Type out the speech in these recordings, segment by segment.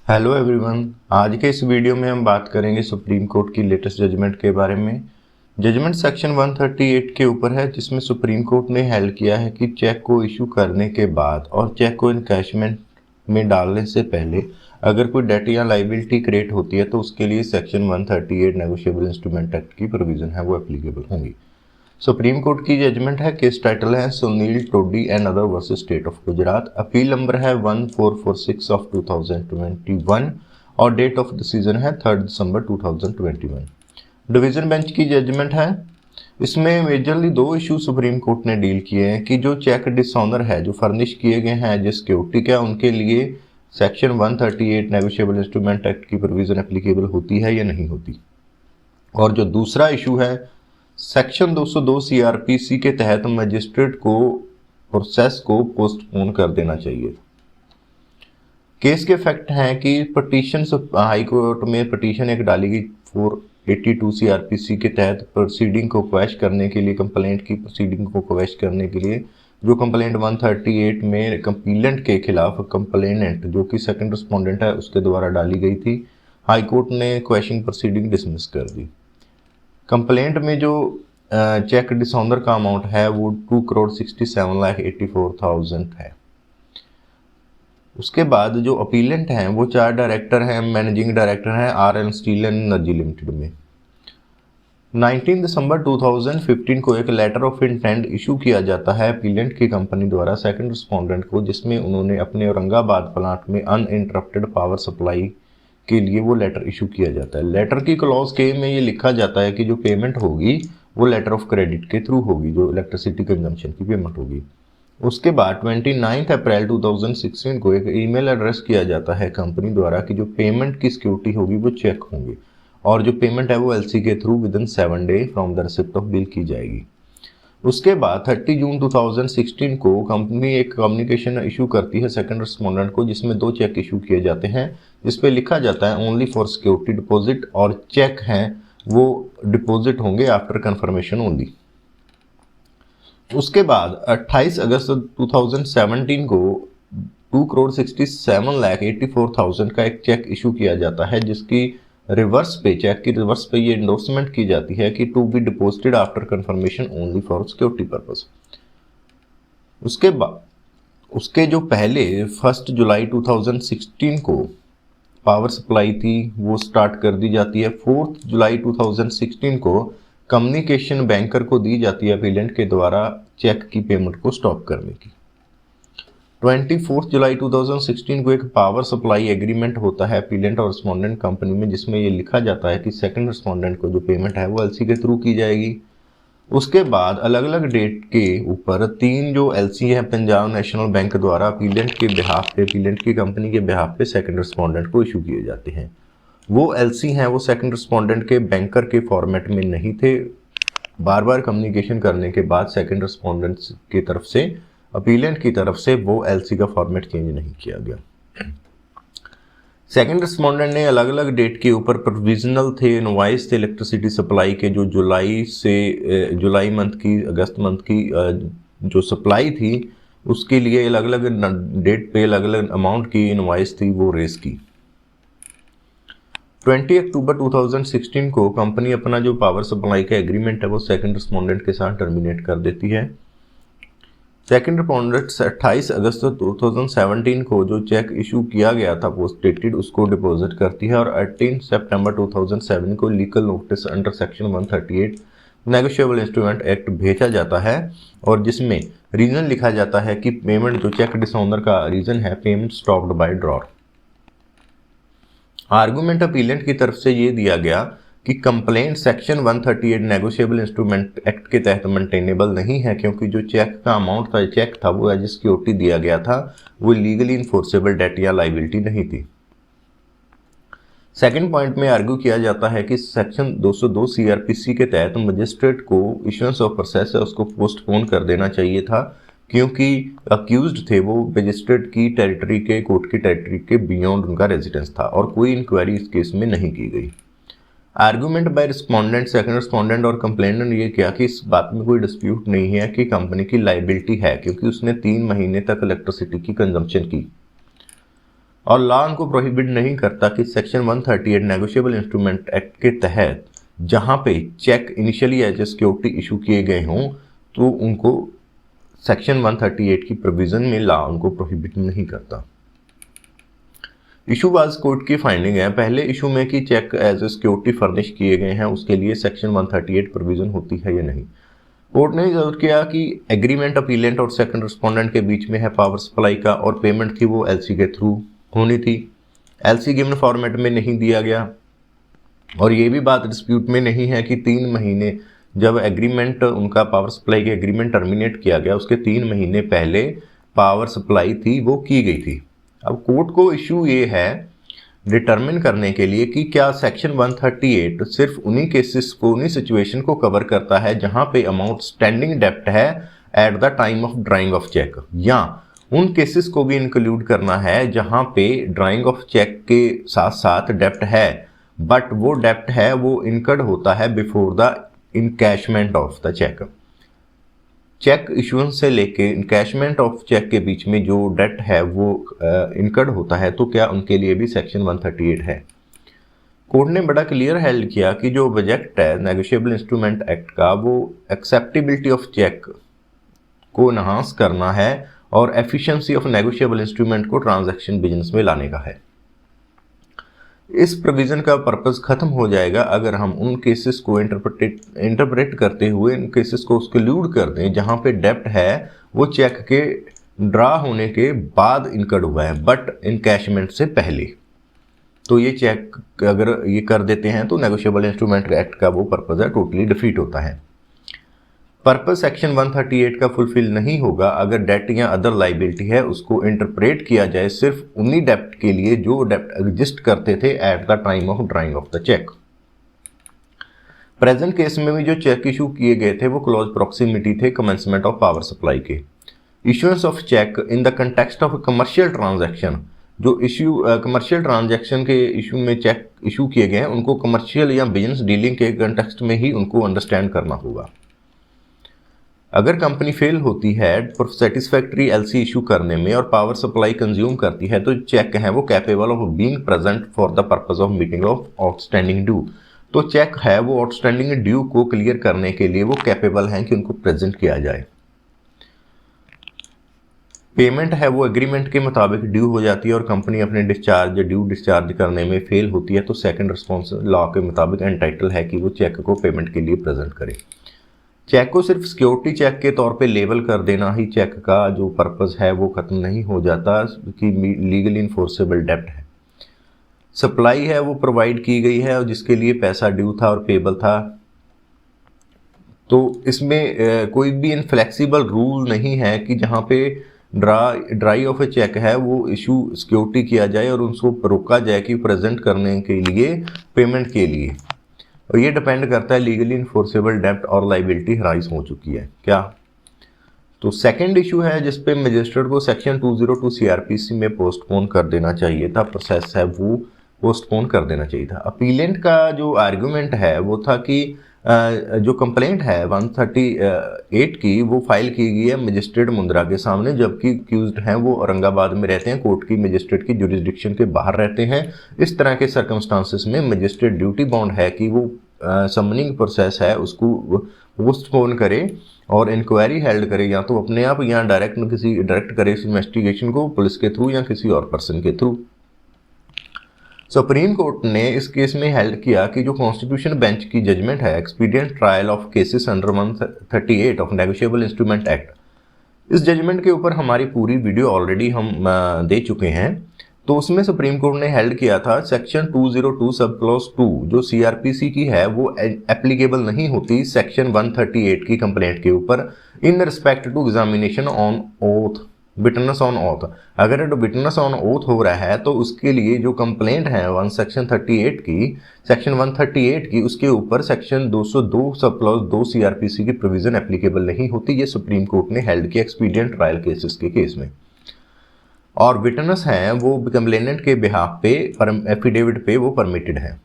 Hello everyone. आज के इस वीडियो में हम बात करेंगे सुप्रीम कोर्ट की लेटेस्ट जजमेंट के बारे में। जजमेंट सेक्शन 138 के ऊपर है, जिसमें सुप्रीम कोर्ट ने हेल्ड किया है कि चेक को इशू करने के बाद और चेक को इनकैशमेंट में डालने से पहले अगर कोई डेट या लाइबिलिटी क्रिएट होती है तो उसके लिए सेक्शन 138 नेगोशिएबल इंस्ट्रूमेंट एक्ट की प्रोविजन है वो एप्लीकेबल होंगी। सुप्रीम कोर्ट की जजमेंट है, केस टाइटल है Sunil Todi and other versus state of Gujarat. Appeal number है 1446 ऑफ 2021 और डेट ऑफ डिसीजन है 3 दिसंबर 2021। डिवीजन बेंच की जजमेंट है। इसमें मेजरली दो इशू सुप्रीम कोर्ट ने डील किए हैं कि जो चेक डिसऑनर है, जो फर्निश किए गए हैं जिस सिक्योरिटी क्या उनके लिए सेक्शन 138 नेगोशिएबल इंस्ट्रूमेंट एक्ट की प्रोविजन एप्लीकेबल होती है या नहीं होती। और जो दूसरा इशू है, सेक्शन 202 सीआरपीसी के तहत मजिस्ट्रेट को प्रोसेस को पोस्टपोन कर देना चाहिए। केस के फैक्ट हैं कि पटिशन हाई कोर्ट में पटिशन एक डाली गई 482 सीआरपीसी के तहत प्रोसीडिंग को क्वैश करने के लिए, कंप्लेंट की प्रोसीडिंग को क्वैश करने के लिए, जो कंप्लेंट 138 में कंप्लेंट के खिलाफ कंप्लेनेंट जो कि सेकंड रिस्पोंडेंट है उसके द्वारा डाली गई थी, हाई कोर्ट ने क्वैशिंग प्रोसीडिंग डिसमिस कर दी। कंप्लेंट में जो चेक डिसऑनर का अमाउंट है वो 2,67,84,000 है। उसके बाद जो अपीलेंट हैं वो 4 डायरेक्टर हैं, मैनेजिंग डायरेक्टर हैं RL steel and energy limited में। 19 दिसंबर 2015 को एक लेटर ऑफ इंटेंट इशू किया जाता है अपीलेंट की कंपनी द्वारा सेकंड रिस्पोंडेंट को, जिसमें उन्होंने अपने औरंगाबाद प्लांट में अनइंटरप्टेड पावर सप्लाई के लिए वो लेटर इशू किया जाता है। लेटर की क्लॉज के में ये लिखा जाता है कि जो पेमेंट होगी वो लेटर ऑफ क्रेडिट के थ्रू होगी, जो इलेक्ट्रिसिटी कंजम्पशन की पेमेंट होगी। उसके बाद 29 अप्रैल 2016 को एक ईमेल एड्रेस किया जाता है कंपनी द्वारा कि जो पेमेंट की सिक्योरिटी होगी वो चेक होंगे और जो पेमेंट है वो एलसी के through with in 7 day from the receipt of bill की जाएगी। उसके बाद 30 जून 2016 को कंपनी एक कम्युनिकेशन इशू करती है सेकंड रिस्पोंडेंट को, जिसमें 2 चेक इशू किए जाते हैं, जिस पे लिखा जाता है ओनली फॉर सिक्योरिटी डिपॉजिट, और चेक हैं वो डिपॉजिट होंगे आफ्टर कंफर्मेशन ओनली। उसके बाद 28 अगस्त 2017 को 2,67,84,000 का एक चेक इशू किया जाता है, जिसकी रिवर्स पे, चेक की रिवर्स पे ये इंडोर्समेंट की जाती है कि to be deposited after confirmation only for security purpose. उसके बाद उसके जो पहले 1 जुलाई 2016 को पावर सप्लाई थी वो स्टार्ट कर दी जाती है। 4 जुलाई 2016 को कम्युनिकेशन बैंकर को दी जाती है अपीलेंट के द्वारा चेक की पेमेंट को स्टॉप करने की। 24 जुलाई 2016 को एक पावर सप्लाई एग्रीमेंट होता है अपीलेंट और रिस्पोंडेंट कंपनी में, जिसमें ये लिखा जाता है कि सेकंड रिस्पोंडेंट को जो पेमेंट है वो एलसी के थ्रू की जाएगी। उसके बाद अलग अलग डेट के ऊपर 3 जो एलसी है पंजाब नेशनल बैंक द्वारा अपीलेंट के बिहाफ पे, अपीलेंट की कंपनी के बिहाफ पे सेकंड रिस्पोंडेंट को इशू किए जाते हैं। वो एलसी हैं वो सेकंड रिस्पोंडेंट के बैंकर के फॉर्मेट में नहीं थे। बार बार कम्युनिकेशन करने के बाद सेकंड रिस्पोंडेंट की तरफ से, अपीलेंट की तरफ से वो एलसी का फॉर्मेट चेंज नहीं किया गया। सेकंड रिस्पोंडेंट ने अलग अलग डेट के ऊपर प्रोविजनल थे इनवॉइस थे इलेक्ट्रिसिटी सप्लाई के, जो जुलाई मंथ की, अगस्त मंथ की जो सप्लाई थी उसके लिए अलग अलग डेट पे अलग अलग अमाउंट की इनवॉइस थी वो रेस की। 20 अक्टूबर 2016 को कंपनी अपना जो पावर सप्लाई का एग्रीमेंट है वो सेकंड रिस्पोंडेंट के साथ टर्मिनेट कर देती है। सेकंड रिस्पोंडेंट 28 अगस्त 2017 को जो चेक इशू किया गया था पोस्ट डेटेड उसको डिपॉजिट करती है और 18 सितंबर 2007 को legal notice under section 138 negotiable instrument act भेजा जाता है, और जिसमें रीजन लिखा जाता है कि पेमेंट जो चेक डिसऑनर का रीजन है payment stopped bye drawer. Argument appellate की तरफ से ये दिया गया कि complaint section 138 negotiable instrument act के तहत मेंटेनेबल नहीं है, क्योंकि जो चेक का अमाउंट था, चेक था वो एज सिक्योरिटी दिया गया था, वो लीगली इन्फोर्सेबल डेट या लाइबिलिटी नहीं थी। सेकंड पॉइंट में आर्ग्यू किया जाता है कि सेक्शन 202 सीआरपीसी के तहत मजिस्ट्रेट को इश्यूएंस ऑफ प्रोसेस है उसको पोस्टपोन कर देना चाहिए था, क्योंकि अक्यूज्ड थे वो मजिस्ट्रेट की टेरिटरी के, कोर्ट की टेरिटरी के बियॉन्ड उनका रेजिडेंस था और कोई इंक्वायरी इस केस में नहीं की गई। Argument by respondent, second respondent और कंप्लेनेंट ने ये किया कि इस बात में कोई डिस्प्यूट नहीं है कि कंपनी की लाइबिलिटी है, क्योंकि उसने 3 महीने तक इलेक्ट्रिसिटी की कंजम्पशन की। और लॉ उनको प्रोहिबिट नहीं करता कि सेक्शन 138 नेगोशिएबल इंस्ट्रूमेंट एक्ट के तहत जहां पे cheque initially as a security issue किए गए हों तो उनको सेक्शन 138 की प्रोविजन में लॉ उनको प्रोहिबिट नहीं करता। इशूबाज कोर्ट की फाइंडिंग है पहले इशू में कि cheque as a security furnish किए गए हैं, उसके लिए सेक्शन 138 प्रोविजन होती है या नहीं। कोर्ट ने जरूर किया कि एग्रीमेंट अपीलेंट और सेकंड रिस्पोंडेंट के बीच में है पावर सप्लाई का, और पेमेंट थी वो एलसी के थ्रू होनी थी। एलसी गिवन फॉर्मेट में नहीं दिया गया, और ये भी बात डिस्प्यूट में नहीं है कि 3 महीने जब एग्रीमेंट उनका पावर सप्लाई के एग्रीमेंट टर्मिनेट किया गया उसके 3 महीने पहले पावर सप्लाई थी वो की गई थी। अब कोर्ट को इशू ये है डिटरमिन करने के लिए कि क्या सेक्शन 138 सिर्फ उन्हीं केसेस को, उन्हीं सिचुएशन को कवर करता है जहां पे अमाउंट स्टैंडिंग डेप्ट है at the time of drawing of cheque, या उन केसेस को भी इंक्लूड करना है जहां पे ड्राइंग ऑफ चेक के साथ साथ डेप्ट है, बट वो डेप्ट है वो इनकर्ड होता है before the encashment of the cheque. Cheque issuance से लेके इनकैशमेंट ऑफ चेक के बीच में जो डेट है वो इनकर्ड होता है, तो क्या उनके लिए भी सेक्शन 138 है। कोर्ट ने बड़ा क्लियर हेल्ड किया कि जो ऑब्जेक्ट है नेगोशिएबल इंस्ट्रूमेंट एक्ट का वो एक्सेप्टेबिलिटी ऑफ चेक को एनहांस करना है और एफिशिएंसी ऑफ नेगोशिएबल इंस्ट्रूमेंट को ट्रांजैक्शन बिजनेस में लाने का है। इस प्रोविज़न का पर्पस खत्म हो जाएगा अगर हम उन केसेस को इंटरप्रेट करते हुए उन केसेस को एक्सक्लूड कर दें जहां पे डेप्ट है वो चेक के ड्रा होने के बाद इनकर्ड हुआ है बट इनकैशमेंट से पहले। तो ये चेक अगर ये कर देते हैं तो नेगोशिएबल इंस्ट्रूमेंट एक्ट का वो पर्पस है टोटली डिफीट होता है। पर्पस सेक्शन 138 का फुलफिल नहीं होगा अगर डेट या अदर लाइबिलिटी है उसको इंटरप्रेट किया जाए सिर्फ उन्हीं डेप्ट के लिए जो डेप्ट एग्जिस्ट करते थे at the time of drawing of the cheque. Present case में भी जो चेक इशू किए गए थे वो क्लोज प्रॉक्सिमिटी थे कमेंसमेंट ऑफ पावर सप्लाई के। Issuance of cheque in the context of commercial transaction, जो इशू कमर्शियल ट्रांजैक्शन के इशू में चेक इशू किए गए हैं उनको कमर्शियल या बिजनेस डीलिंग के कंटेक्स्ट में ही उनको अंडरस्टैंड करना होगा। अगर कंपनी फेल होती है सेटिस्फैक्ट्री एलसी इशू करने में और पावर सप्लाई कंज्यूम करती है तो चेक है वो capable of being present for the purpose of meeting of outstanding due. तो चेक है वो आउटस्टैंडिंग ड्यू को क्लियर करने के लिए वो कैपेबल हैं कि उनको प्रेजेंट किया जाए। पेमेंट है वो एग्रीमेंट के मुताबिक ड्यू हो जाती है और कंपनी अपने ड्यू डिस्चार्ज करने में फेल होती है तो सेकंड रिस्पॉन्स लॉ के मुताबिक एंटाइटल है कि वो चेक को पेमेंट के लिए प्रेजेंट करे। चेक को सिर्फ सिक्योरिटी चेक के तौर पे लेबल कर देना ही चेक का जो पर्पस है वो खत्म नहीं हो जाता कि लीगली इन्फोर्सेबल डेप्ट है। सप्लाई है वो प्रोवाइड की गई है और जिसके लिए पैसा ड्यू था और पेबल था, तो इसमें कोई भी इनफ्लेक्सिबल रूल नहीं है कि जहाँ पे ड्राई ऑफ ए चेक है वो इशू सिक्योरिटी किया जाए और उसको रोका जाए कि प्रेजेंट करने के लिए पेमेंट के लिए, और ये डिपेंड करता है लीगली इन्फोर्सेबल डेप्ट और लाइबिलिटी राइज हो चुकी है क्या। तो सेकंड इशू है जिस पे मजिस्ट्रेट को सेक्शन 202 सीआरपीसी में पोस्टपोन कर देना चाहिए था, प्रोसेस है वो पोस्टपोन कर देना चाहिए था। अपीलेंट का जो आर्गूमेंट है वो था कि जो कंप्लेंट है 138 की वो फाइल की गई है मजिस्ट्रेट मुंद्रा के सामने, जबकि एक्यूज्ड हैं वो औरंगाबाद में रहते हैं, कोर्ट की मजिस्ट्रेट की जुरिस्डिक्शन के बाहर रहते हैं। इस तरह के सर्कमस्टांसिस में मजिस्ट्रेट ड्यूटी बाउंड है कि वो समनिंग प्रोसेस है उसको पोस्टपोन करे और इंक्वायरी हेल्ड करे, या तो अपने आप या डायरेक्ट करे इस इन्वेस्टिगेशन को पुलिस के थ्रू या किसी और पर्सन के थ्रू। सुप्रीम कोर्ट ने इस केस में हेल्ड किया कि जो कॉन्स्टिट्यूशन बेंच की जजमेंट है expedient trial of cases under 138 of negotiable instrument act, इस जजमेंट के ऊपर हमारी पूरी वीडियो ऑलरेडी हम दे चुके हैं। तो उसमें सुप्रीम कोर्ट ने हेल्ड किया था सेक्शन 202 सब क्लॉज 2 जो सीआरपीसी की है वो एप्लीकेबल नहीं होती सेक्शन 138 की कंप्लेंट के ऊपर in respect to examination on oath witness on oath. अगर विटनेस ऑन ओथ हो रहा है तो उसके लिए जो कंप्लेंट है सेक्शन 138 की उसके ऊपर सेक्शन 202 सब क्लॉज 2 सीआरपीसी की प्रोविजन एप्लीकेबल नहीं होती। ये सुप्रीम कोर्ट ने हेल्ड किया एक्सपीडिएंट ट्रायल केसेस के केस में, और विटनेस हैं वो कंप्लेनेंट के बिहाफ पे एफिडेविट पे वो परमिटेड है।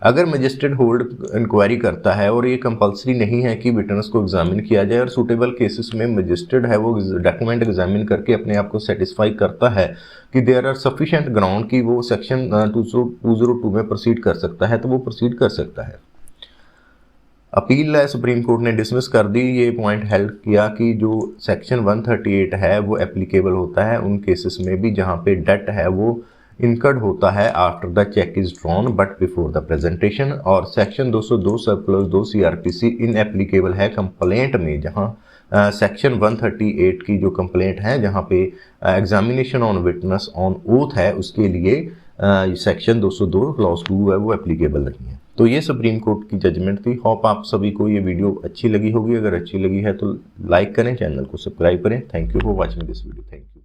अगर मजिस्ट्रेट होल्ड इंक्वायरी करता है और ये कंपलसरी नहीं है कि विटनेस को एग्जामिन किया जाए, और सूटेबल केसेस में मजिस्ट्रेट है वो डॉक्यूमेंट एग्जामिन करके अपने आप को सेटिस्फाई करता है कि देयर आर सफिशिएंट ग्राउंड कि वो सेक्शन 202 में प्रोसीड कर सकता है, तो वो प्रोसीड कर सकता है। अपील है सुप्रीम कोर्ट ने डिसमिस कर दी। ये पॉइंट हेल्ड किया कि जो सेक्शन 138 है वो एप्लीकेबल होता है उन केसेस में भी जहाँ पे डेट है वो इनकर्ड होता है after the cheque is drawn but before the presentation. और section 202 sub clause 2 CRPC inapplicable है कंप्लेंट में, जहाँ सेक्शन 138 की जो कंप्लेंट है जहाँ पे examination on witness on oath है उसके लिए सेक्शन 202 क्लॉज 2 है वो एप्लीकेबल नहीं है। तो ये सुप्रीम कोर्ट की जजमेंट थी। होप आप सभी को ये वीडियो अच्छी लगी होगी। अगर अच्छी लगी है तो लाइक करें, चैनल को सब्सक्राइब करें। Thank you for watching this video. Thank you.